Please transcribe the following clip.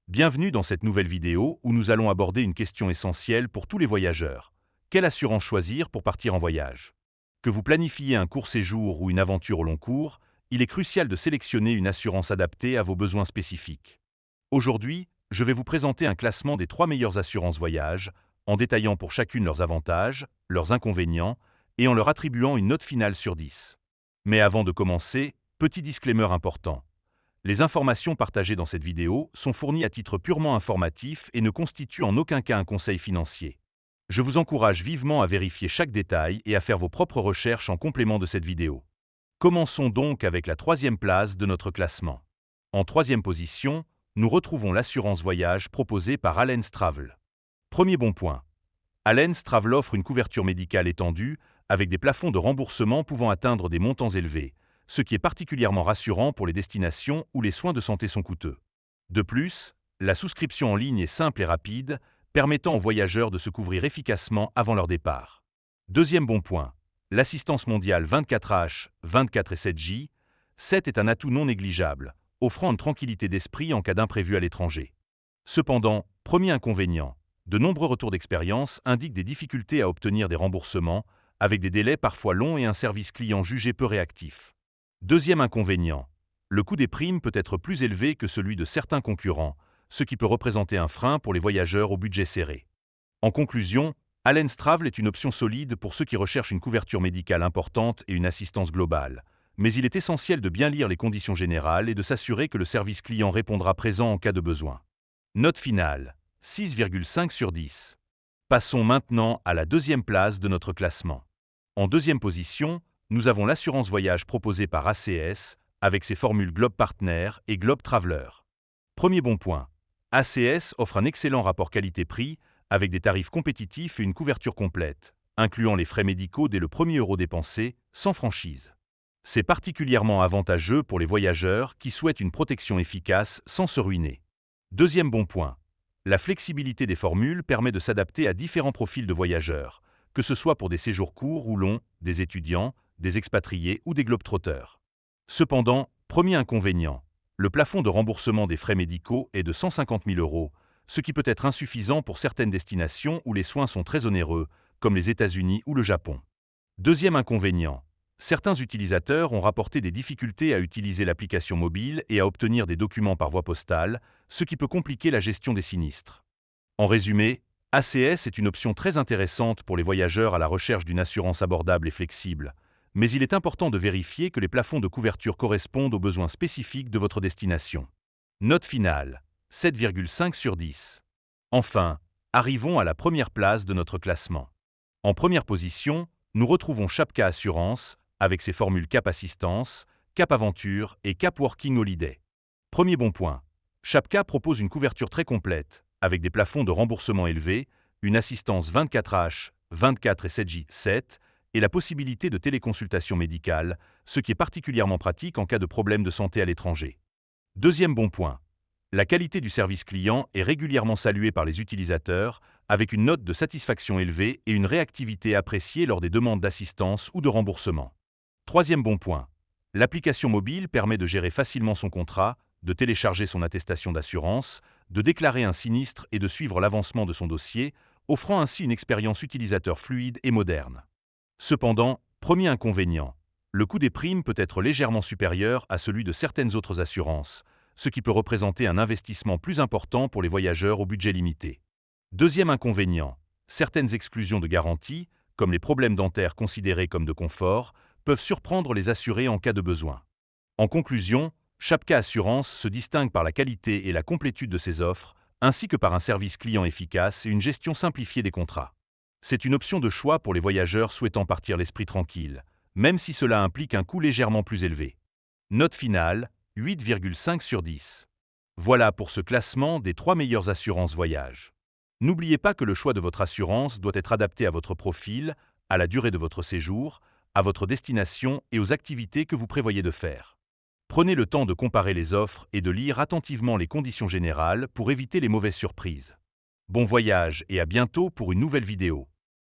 Bienvenue dans cette nouvelle vidéo où nous allons aborder une question essentielle pour tous les voyageurs. Quelle assurance choisir pour partir en voyage? Que vous planifiez un court séjour ou une aventure au long cours, il est crucial de sélectionner une assurance adaptée à vos besoins spécifiques. Aujourd'hui, je vais vous présenter un classement des 3 meilleures assurances voyage, en détaillant pour chacune leurs avantages, leurs inconvénients, et en leur attribuant une note finale sur 10. Mais avant de commencer, petit disclaimer important. Les informations partagées dans cette vidéo sont fournies à titre purement informatif et ne constituent en aucun cas un conseil financier. Je vous encourage vivement à vérifier chaque détail et à faire vos propres recherches en complément de cette vidéo. Commençons donc avec la 3e place de notre classement. En 3e position, nous retrouvons l'assurance voyage proposée par Allianz Travel. Premier bon point. Allianz Travel offre une couverture médicale étendue avec des plafonds de remboursement pouvant atteindre des montants élevés, ce qui est particulièrement rassurant pour les destinations où les soins de santé sont coûteux. De plus, la souscription en ligne est simple et rapide, permettant aux voyageurs de se couvrir efficacement avant leur départ. Deuxième bon point, l'assistance mondiale 24H, 24 et 7J. 7 est un atout non négligeable, offrant une tranquillité d'esprit en cas d'imprévu à l'étranger. Cependant, premier inconvénient, de nombreux retours d'expérience indiquent des difficultés à obtenir des remboursements, avec des délais parfois longs et un service client jugé peu réactif. Deuxième inconvénient, le coût des primes peut être plus élevé que celui de certains concurrents, ce qui peut représenter un frein pour les voyageurs au budget serré. En conclusion, Allianz Travel est une option solide pour ceux qui recherchent une couverture médicale importante et une assistance globale, mais il est essentiel de bien lire les conditions générales et de s'assurer que le service client répondra présent en cas de besoin. Note finale, 6,5 sur 10. Passons maintenant à la 2e place de notre classement. En 2e position, nous avons l'assurance voyage proposée par ACS, avec ses formules Globe Partner et Globe Traveler. Premier bon point. ACS offre un excellent rapport qualité-prix, avec des tarifs compétitifs et une couverture complète, incluant les frais médicaux dès le premier euro dépensé, sans franchise. C'est particulièrement avantageux pour les voyageurs qui souhaitent une protection efficace sans se ruiner. Deuxième bon point. La flexibilité des formules permet de s'adapter à différents profils de voyageurs, que ce soit pour des séjours courts ou longs, des étudiants, des expatriés ou des globetrotters. Cependant, premier inconvénient, le plafond de remboursement des frais médicaux est de 150 000 €, ce qui peut être insuffisant pour certaines destinations où les soins sont très onéreux, comme les États-Unis ou le Japon. Deuxième inconvénient, certains utilisateurs ont rapporté des difficultés à utiliser l'application mobile et à obtenir des documents par voie postale, ce qui peut compliquer la gestion des sinistres. En résumé, ACS est une option très intéressante pour les voyageurs à la recherche d'une assurance abordable et flexible, mais il est important de vérifier que les plafonds de couverture correspondent aux besoins spécifiques de votre destination. Note finale, 7,5 sur 10. Enfin, arrivons à la 1re place de notre classement. En 1re position, nous retrouvons Chapka Assurance, avec ses formules Cap Assistance, Cap Aventure et Cap Working Holiday. Premier bon point. Chapka propose une couverture très complète, avec des plafonds de remboursement élevés, une assistance 24H, 24 et 7J, 7, et la possibilité de téléconsultation médicale, ce qui est particulièrement pratique en cas de problème de santé à l'étranger. Deuxième bon point. La qualité du service client est régulièrement saluée par les utilisateurs, avec une note de satisfaction élevée et une réactivité appréciée lors des demandes d'assistance ou de remboursement. Troisième bon point. L'application mobile permet de gérer facilement son contrat, de télécharger son attestation d'assurance, de déclarer un sinistre et de suivre l'avancement de son dossier, offrant ainsi une expérience utilisateur fluide et moderne. Cependant, premier inconvénient, le coût des primes peut être légèrement supérieur à celui de certaines autres assurances, ce qui peut représenter un investissement plus important pour les voyageurs au budget limité. Deuxième inconvénient, certaines exclusions de garantie, comme les problèmes dentaires considérés comme de confort, peuvent surprendre les assurés en cas de besoin. En conclusion, Chapka Assurance se distingue par la qualité et la complétude de ses offres, ainsi que par un service client efficace et une gestion simplifiée des contrats. C'est une option de choix pour les voyageurs souhaitant partir l'esprit tranquille, même si cela implique un coût légèrement plus élevé. Note finale, 8,5 sur 10. Voilà pour ce classement des 3 meilleures assurances voyage. N'oubliez pas que le choix de votre assurance doit être adapté à votre profil, à la durée de votre séjour, à votre destination et aux activités que vous prévoyez de faire. Prenez le temps de comparer les offres et de lire attentivement les conditions générales pour éviter les mauvaises surprises. Bon voyage et à bientôt pour une nouvelle vidéo.